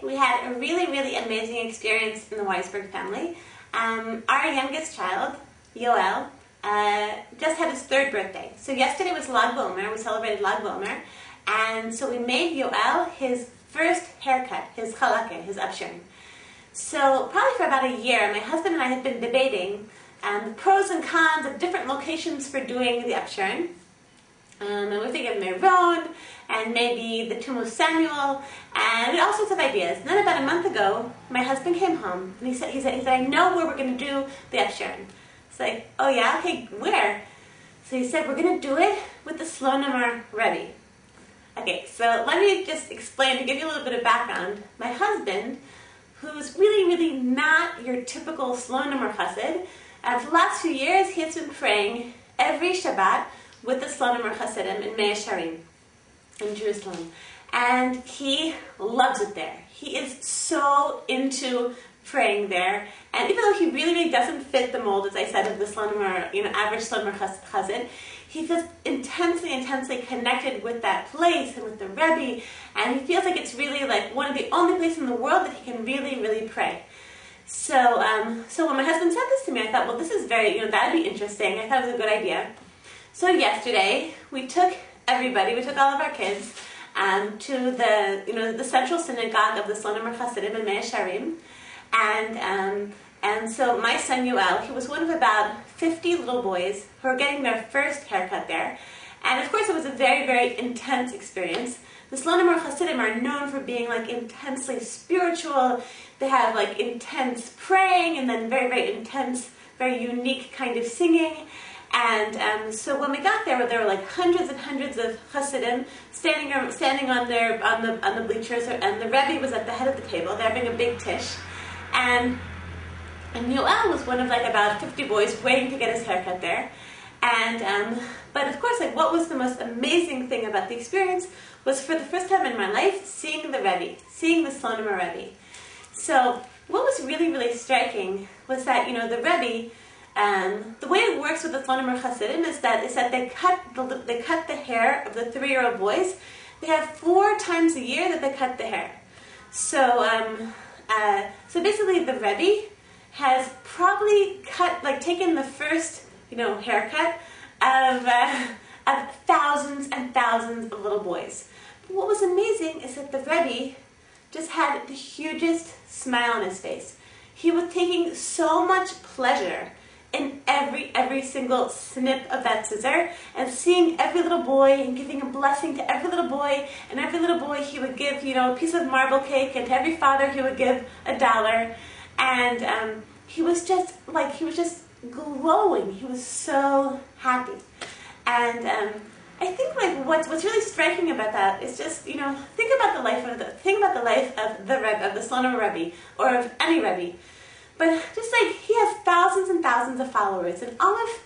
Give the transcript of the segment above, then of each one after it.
we had a really, really amazing experience in the Weisberg family. Our youngest child, Yoel, just had his 3rd birthday. So yesterday was Lag BaOmer, we celebrated Lag BaOmer, and so we made Yoel his first haircut, his chalake, his upsherin. So probably for about a year, my husband and I had been debating the pros and cons of different locations for doing the upsherin. And we were thinking of Meron, and maybe the tomb of Samuel, and we had all sorts of ideas. And then about a month ago, my husband came home, and he said, I know where we're going to do the upsherin. It's like, oh yeah, okay, where? So he said, we're going to do it with the Slonimer Rebbe. Okay, so let me just explain, to give you a little bit of background. My husband, who's really, really not your typical Slonimer chassid, for the last few years, he has been praying every Shabbat with the Slonimer Hasidim in Mea Sharim in Jerusalem. And he loves it there. He is so into praying there. And even though he really, really doesn't fit the mold, as I said, of the Slonimer, average Slonimer Chassid, he feels intensely, intensely connected with that place and with the Rebbe. And he feels like it's really like one of the only places in the world that he can really, really pray. So when my husband said this to me, I thought, well, this is very, that'd be interesting. I thought it was a good idea. So yesterday, we took all of our kids to the central synagogue of the Slonimer Hasidim in Mea Sharim. And so my son Yoel, he was one of about 50 little boys who were getting their first haircut there. And of course, it was a very, very intense experience. The Slonimer Hasidim are known for being like intensely spiritual. They have like intense praying and then very, very intense, very unique kind of singing. And so when we got there were like hundreds and hundreds of Hasidim standing on the bleachers, and the Rebbe was at the head of the table. They're having a big tish, and Yoel was one of like about 50 boys waiting to get his haircut there. And but of course, like what was the most amazing thing about the experience was, for the first time in my life, seeing the Rebbe, seeing the Slonimer Rebbe. So what was really, really striking was that the Rebbe. The way it works with the Slonimer Hasidim is that they cut the hair of the 3-year-old boys. They have 4 times a year that they cut the hair. So basically the Rebbe has probably taken the first haircut of thousands and thousands of little boys. But what was amazing is that the Rebbe just had the hugest smile on his face. He was taking so much pleasure in every single snip of that scissor, and seeing every little boy and giving a blessing to every little boy, and every little boy he would give a piece of marble cake, and to every father he would give $1, and he was just glowing. He was so happy. And I think what's really striking about that is just think about the life of the Rebbe, of the Slonimer Rebbe, or of any Rebbe. But just like he has thousands and thousands of followers, and all of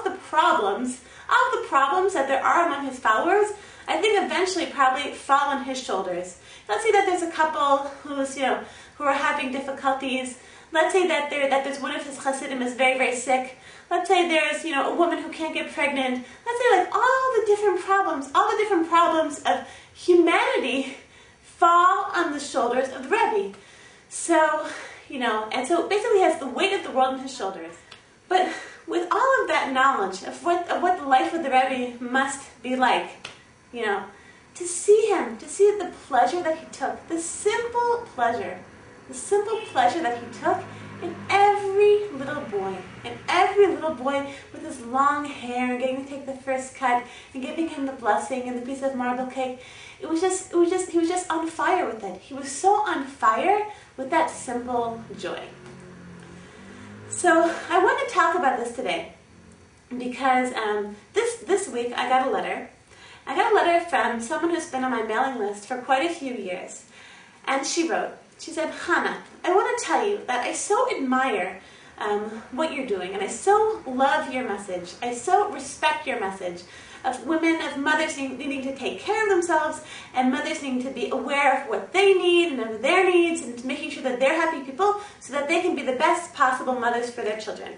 the problems that there are among his followers, I think eventually probably fall on his shoulders. Let's say that there's a couple who are having difficulties. Let's say that there's one of his Hasidim is very, very sick. Let's say there's a woman who can't get pregnant. Let's say all the different problems of humanity fall on the shoulders of the Rebbe. So. And so basically he has the weight of the world on his shoulders. But with all of that knowledge of what the life of the Rebbe must be like, to see the pleasure that he took, the simple pleasure that he took in every little boy with his long hair and getting to take the first cut and giving him the blessing and the piece of marble cake. He was just on fire with it. He was so on fire with that simple joy. So I want to talk about this today because this week I got a letter. I got a letter from someone who's been on my mailing list for quite a few years. And she said, Hannah, I want to tell you that I so admire what you're doing, and I so love your message. I so respect your message of women, of mothers needing to take care of themselves, and mothers needing to be aware of what they need and of their needs, and making sure that they're happy people so that they can be the best possible mothers for their children.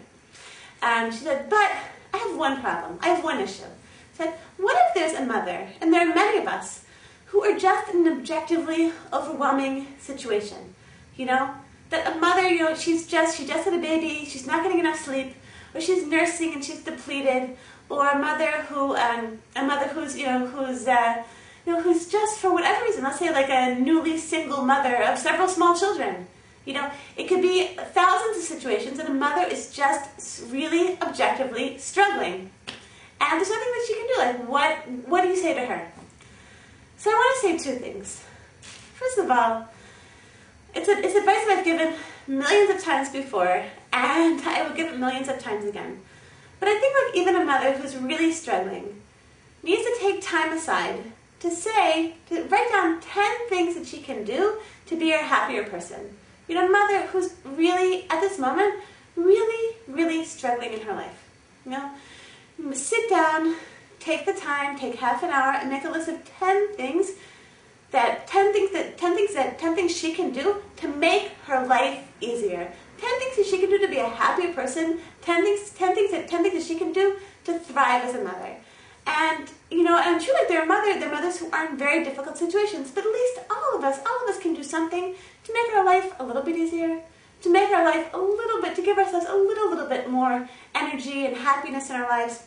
She said, but I have one problem. I have one issue. She said, what if there's a mother, and there are many of us, who are just in an objectively overwhelming situation. You know, that a mother, you know, she just had a baby, she's not getting enough sleep, or she's nursing and she's depleted, or a mother who's who's just, for whatever reason, let's say like a newly single mother of several small children. You know, it could be thousands of situations and a mother is just really objectively struggling. And there's nothing that she can do. Like, what do you say to her? So I want to say two things. First of all, it's advice that I've given millions of times before, and I will give it millions of times again. But I think like even a mother who's really struggling needs to take time aside to write down 10 things that she can do to be a happier person. You know, a mother who's really, at this moment, really, really struggling in her life. You know, sit down, take the time, take half an hour, and make a list of 10 things she can do to make her life easier. 10 things that she can do to be a happier person. 10 things that she can do to thrive as a mother. And you know, and I'm sure like there are mothers who are in very difficult situations, but at least all of us can do something to make our life a little bit easier, to make our life a little bit, to give ourselves a little bit more energy and happiness in our lives.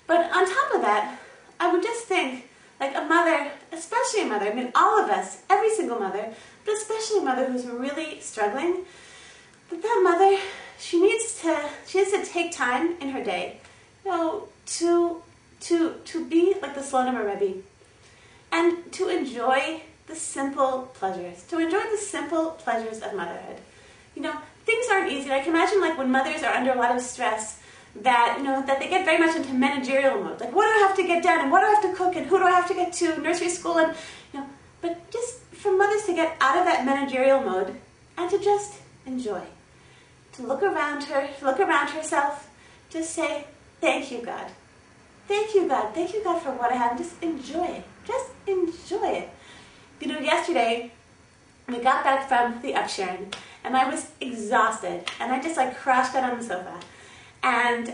But on top of that, I would just think, like a mother, especially a mother, I mean all of us, every single mother, but especially a mother who's really struggling, that mother, she needs to take time in her day, you know, to be like the Slonimer Rebbe, and to enjoy the simple pleasures, of motherhood. You know, things aren't easy. I can imagine like when mothers are under a lot of stress, that, you know, that they get very much into managerial mode. Like, what do I have to get done, and what do I have to cook, and who do I have to get to nursery school, and, you know, but just for mothers to get out of that managerial mode and to just enjoy. To look around herself, just say, thank you, God. Thank you, God. Thank you, God, for what I have. Just enjoy it. Just enjoy it. You know, yesterday, we got back from the upsharing, and I was exhausted, and I just like crashed out on the sofa. And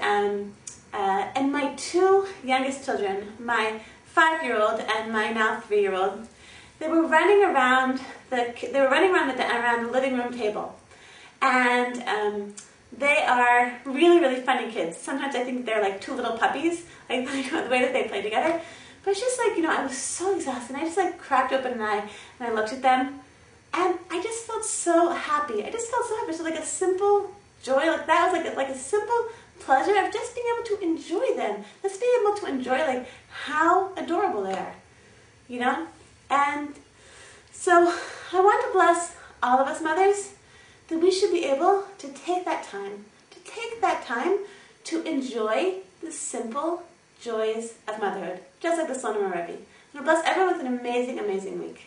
my two youngest children, my 5-year-old and my now 3-year-old, they were running around around the living room table, and they are really, really funny kids. Sometimes I think they're like two little puppies, like the way that they play together. But it's just like, you know, I was so exhausted, and I just like cracked open an eye, and I looked at them, and I just felt so happy. So like a simple joy, like that was like a simple pleasure of just being able to enjoy them. Just being able to enjoy like how adorable they are, you know? And so I want to bless all of us mothers that we should be able to take that time to enjoy the simple joys of motherhood, just like the Slonimer Rebbe. And I bless everyone with an amazing, amazing week.